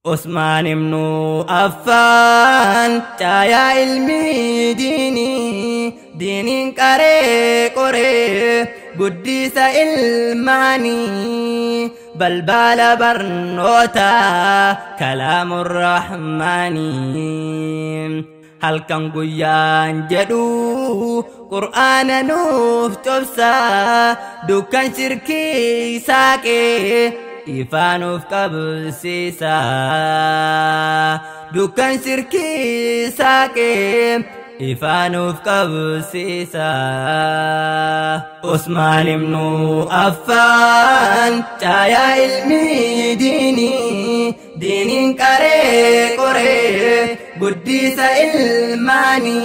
عثمان بن عفان جايا علمي ديني قري قري قديس علماني بلبال برنوتا كلام الرحمن هل كان قيان جدو قرآن نوف تبسا دوكان شركي ساكي إفانوف قبسيسا دوكان شركي ساكي إفانوف قبسيسا عثمان بن عفان جايا علمي ديني قري قري قديس علماني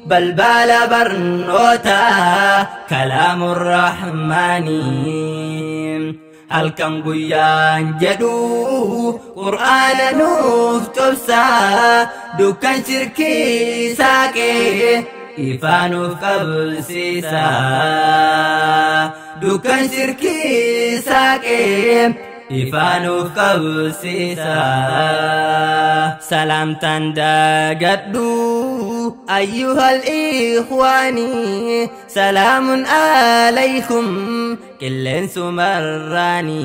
بلبال برنوتا كلام الرحمن هل كان قيان جدو قرآن نوف تبسا دوكان شركي ساكي إفانوف قبسيسا دوكان شركي ساكي إفانوف قبسيسا سلام تندقدو أيها الإخوان سلام عليكم كلن سمراني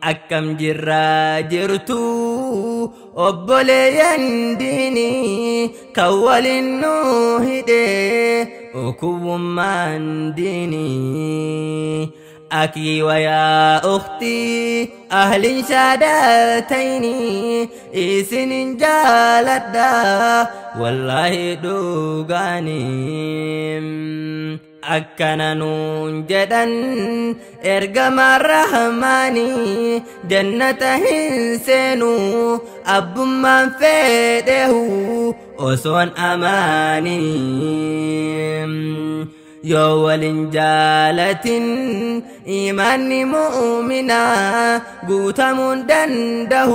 أكم جرا جرتو أبولي ديني كوال النوهدي أكو من ديني أكي ويا أختي أهل شادتيني إسن جالدا والله دوغاني أكنا نون جدن إرقم الرحماني جنة هنسنو أب من فيده أسوان أماني يوال جالة إيمان مؤمنا قوتم دنده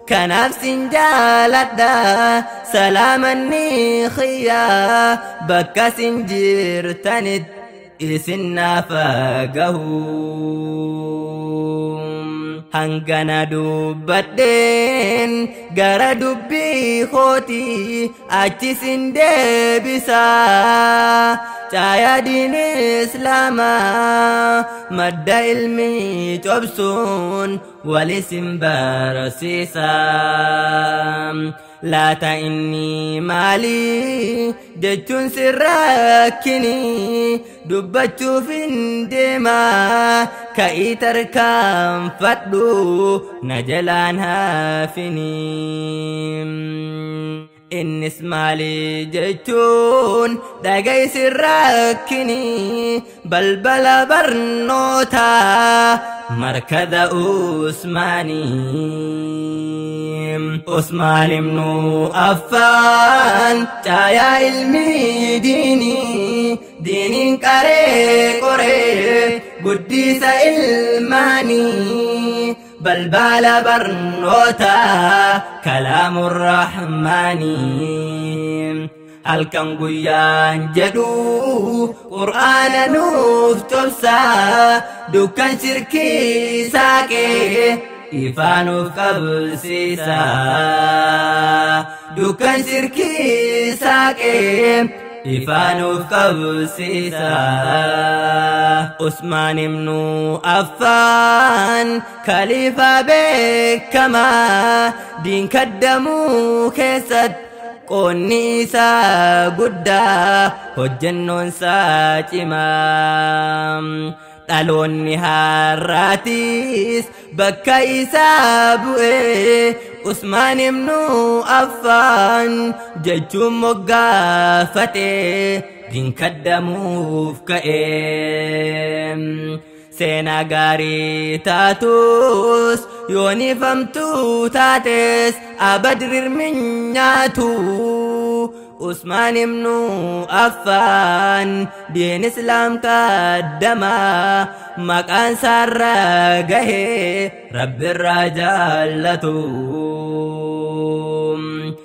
كنفس جالة سلاما نخيا بكس جرتند إسنا فاقه هنگنا دوبتين غرا دبي خوتي اچي سندي بسا چايا دين اسلاما مد علمي جبسون ولسم برسيسا لا تإني مالي جتون سراكني دبتو فندما كأي تركام فتدو نجلان هافني إن اسمالي جتون دقاي سراكني بلبل برنوتا مركز عثمان بن عفان جايا علمي ديني قري قري قديس علماني بلبال برنوتا كلام الرحمن هل كان قيان جدو قرآن نوف تبسا دوكان شركي ساكي إفانوف قبسيسا دوكان شركي ساكي إفانوف قبسيسا عثمان بن عفان خليفة بكما دين كدمو كيست قوني سا قدا هجنون سا جمام تالوني هاراتيس بكا إسا بوئي عثمان بن عفان جيجو مقافتي دين كدموف كأم سينا غاري تاتوس يوني فمتو تاتس أبدر من ناتو عثمان بن عفان دين اسلام قدما مكان سرقه رب الرجالتو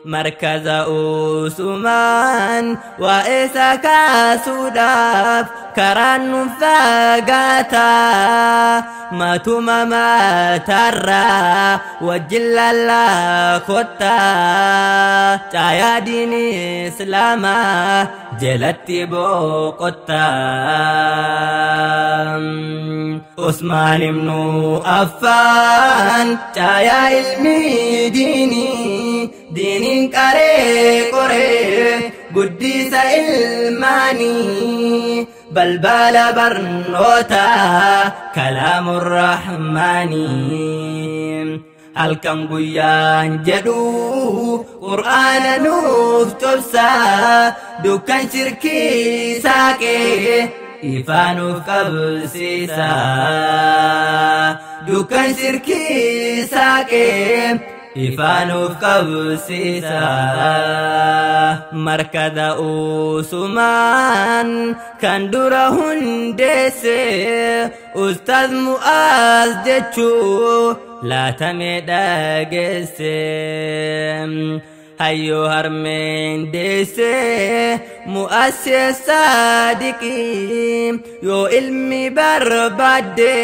مركز أوسمان وإسكا سوداف كران فاقاتا ما توما ما ترى وجل الله خطا تايا ديني إسلاما جلتي بوقتا عثمان بن عفان تايا علمي ديني كاري كوري قديس علماني بلبال برنوتا كلام الرحمن halkan guyyaan jedhu qur'aana nuuf tobsaa dukkan shirkii saaqee ifaa nuuf qabsiisaa dukkan shirkii saaqee ifaa nuuf qabsiisaa markaza Usumaan kan dura hundeesse ustaaz Mu'aaz jechuu laatamee dhageesse hayyoo harmeen deesse Mu'aaz Saadiqii yoo ilmi barbaadde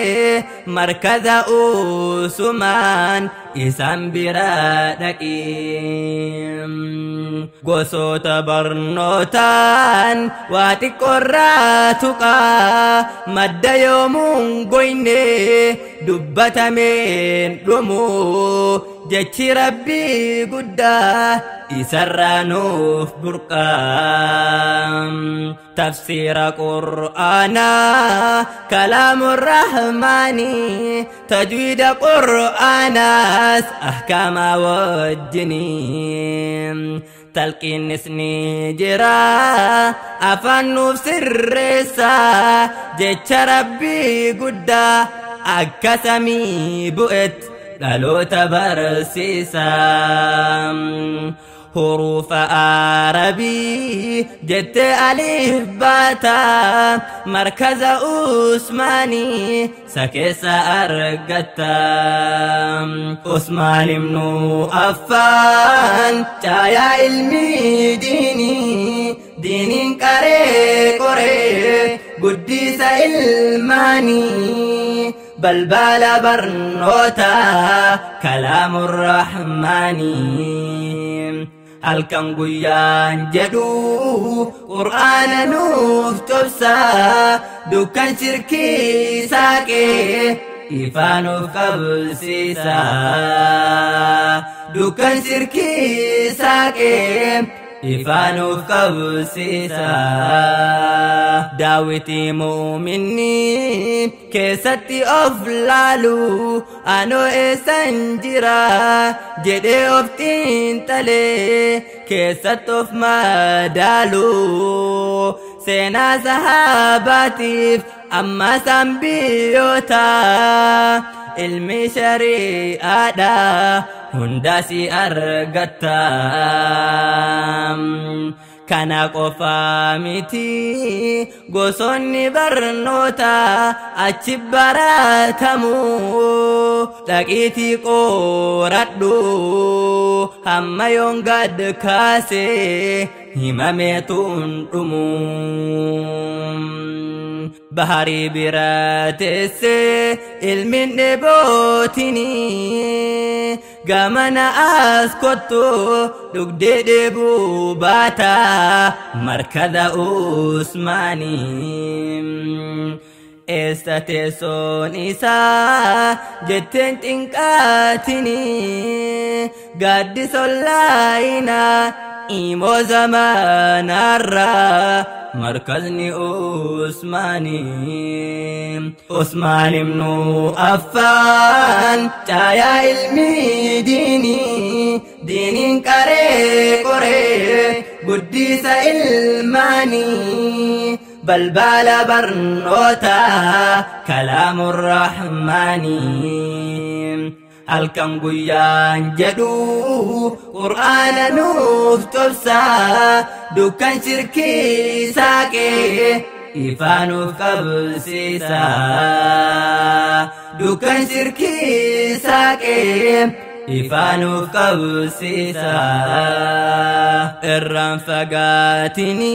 markaza Usumaan isaan bira dhaqii gosoota barnootaan waa xiqqoorraa tuqaa madda yoomuun goyne dubbatameen dhumu jechi rabbii guddaa isarraa nuuf burqaa tafsiira qur'aanaa kalaamu rahmaanii tajwiida qur'aanaas ahkaama wajjinii talqiinnis ni jira afaan nuuf sirreessaa jecha rabbii guddaa akka samii bu'et dhaloota barsiisaa حروف عربي جت ألف باتا مركز عثماني سكس أرقتا عثمان بن عفان جايا علمي ديني كاري كوري قديس علماني بلبال برنوتا كلام الرحمن halkan guyyaan jedhu qur'aana nuuf tobsaa dukkan shirkii saaqee ifaa nuuf qabsiisaa dukkan shirkii saaqee ifaa nuuf qabsiisaa daawwitii muuminni keessatti of laalu anoo eessan jira jedhee of xiinxalee keessatti of madaalu seenaa sahaabaatiif ammas anbiyoota ilmi shari'aadha hundaasi argatta kana qofaa miti gosoonni barnoota achi baratamu dhaqiitii qoradhu hamma yoon gad kaase himameetuun dhumu baharii bira teesse ilmin dheebootini gamana as kottu dhugdee dheebuu baata markaza Usmaanii eessa teessoon isaa jetteen xinqaatini gaaddisollaayinaa imoo zamaanarraa مركزني عثمان بن عفان جايا علمي ديني كاري كوري قديس علماني بلبال برنوتا كلام الرحمن halkan guyyaan jedhu qur'aana nuuf tobsaa dukkan shirkii saaqee ifaa nuuf qabsiisaa dukkan shirkii saaqee ifaanuuf qabsiisa irraan fagaatini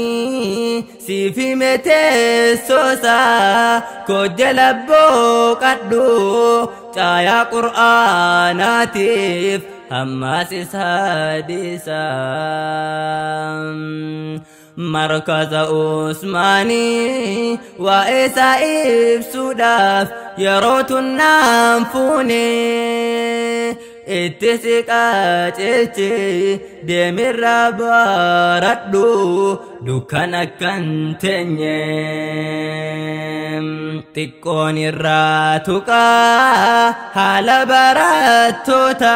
siif hime teessoosa kojja labboo qadhu caayaa qur'aanaatiif hammaas isa hadiisa markaza Usmaanii waa'ee isaa ibsuudhaaf yeroo tunnaan fuune itti si qaceelche deemirraa baradhu dukkan akkan teenye xiqqoon irraa tuqaa haala barattoota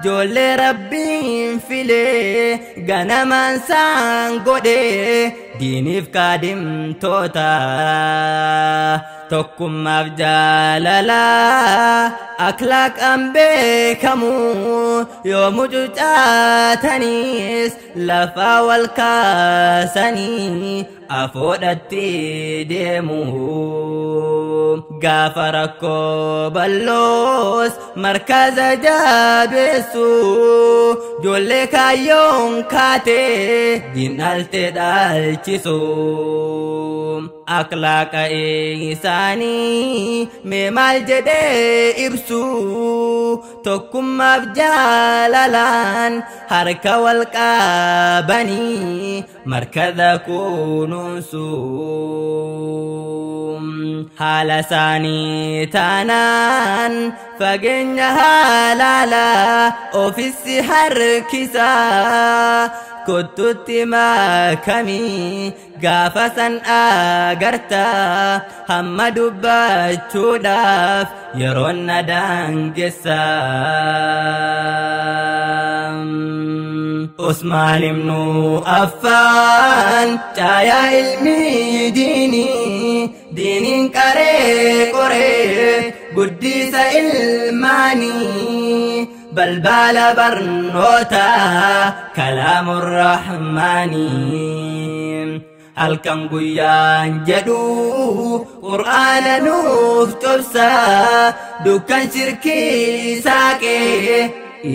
joollee rabbiin filee ganamaan saan godhe diiniif kaadhimtoota tokkummaaf jaalala akhlaaqaan beekamu yoo mucucaatanis lafaa wal kaasanii afoodhatti deemu gaafa rakkoo balloos markaza jabeessu joollee kaayyoon kaatee diinaltee dhaalchisu akhlaaqa isaanii mee maal jedhee ibsu tokkummaaf jaalalaan harka wal qabanii markaza kunuunsu haala isaanii taanaan fageenya halaala ofiisi harkisa kottutti makamii gaafa san agarta hamma dubbachuudhaaf yeroon na daangessa Usmaan ibnu Affaan caayaa ilmi diiniin qaree qoree guddisa ilmaanii balbala barnoota kalaamur rahmaanii halkan guyyaan jedhu qur'aana nuuf cobsa dukkan shirkii saaqee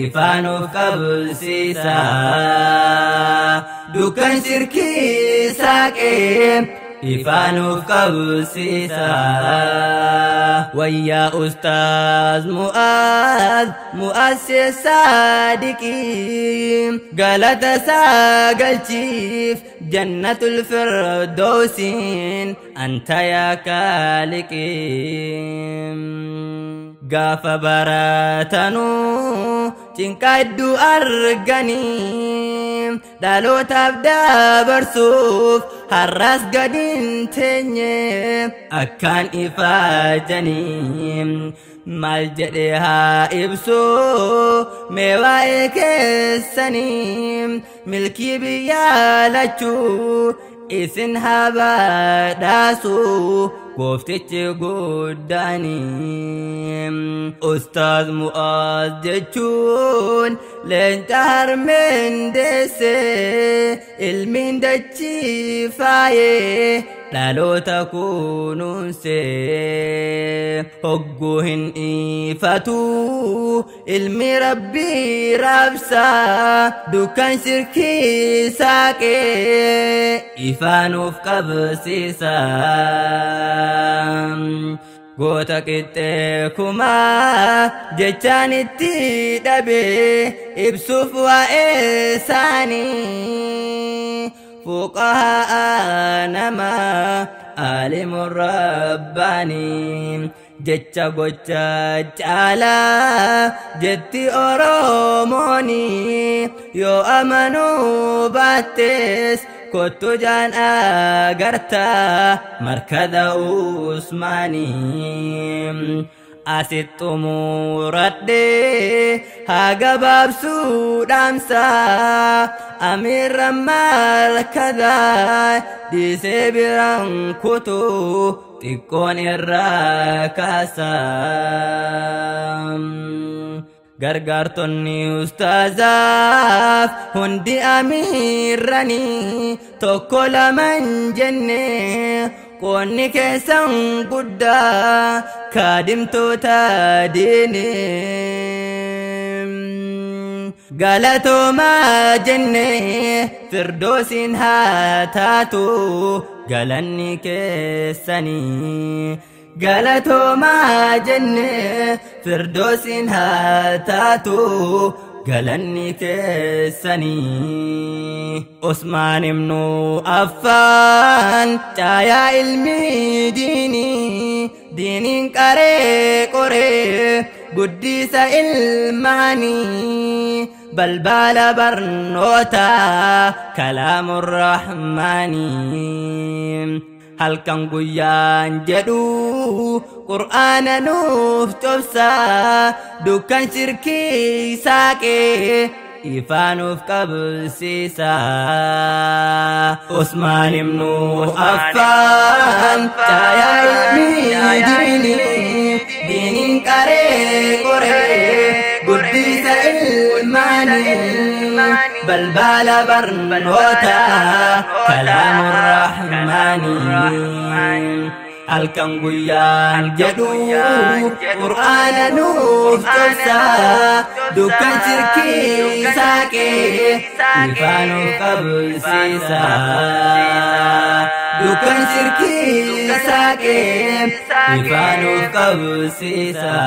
ifaanuuf qabsiisa dukkan shirkii saaqee ifaanuuf qabsiisa wayyaa ustaaz mu'assis saadiqii galata saagalchiif jannatul firdawsiin anta yaa kaaliqii gaafa baratanuu cinqaddu arganii dhalootaaf dabarsuuf har'as gadin teenye akkaan ifaajanii maal jedhe haa ibsu mee waa'ee keessanii milkii biyyaa lachuu isin haa badhaasu gooftichi guddaanii ustaaz mu'aaz jechuun leenca harmeen deesse ilmiin dachii faayee dhaloota kunuunse hogguu hin ifatu ilmi rabbii raabsaa dukkan shirkii saaqee ifaanuuf qabsiisa goota qixxee kumaa jechaan itti dhabe ibsuuf waa'ee isaanii fuqahaa nama alimur rabbaanii jecha gocha caalaa jetti oromooni yoo amanuu baattees kottu jaan agarta markaza Usmaanii asitti xumuradhee haa gabaabsuu dhaamsa amiirra markazaa dhiisee biraan kutuu xiqqoon irraa kaasa gargaartonni ustaazaaf hundi amiirranii tokko laman jenne qoonni keessan guddaa kaadhimtoota diinee galatooma jenne firdoosin haa taatu galanni keessanii galatooma jenne firdoosin haa taatu galanni keessanii Usmaan ibnu Affaan caayaa ilmi diiniin qaree qoree guddisa ilmaanii balbala barnoota kalaamur rahmaanii halkan guyyaan jedhu qur'aana nuuf cobsaa dukkan shirkii saaqee ifaanuuf qabsiisaa Usmaan ibnu Affaan caayaa ilmi diiniin qaree qoree guddisa ilmaanii balbala barnoota kalaamur rahmaanii halkan guyyaan jedhu qur'aana nuuf cobsaa dukkan shirkii saaqee ifaanuuf qabsiisaa dukkan shirkii saaqee ifaanuuf qabsiisaa.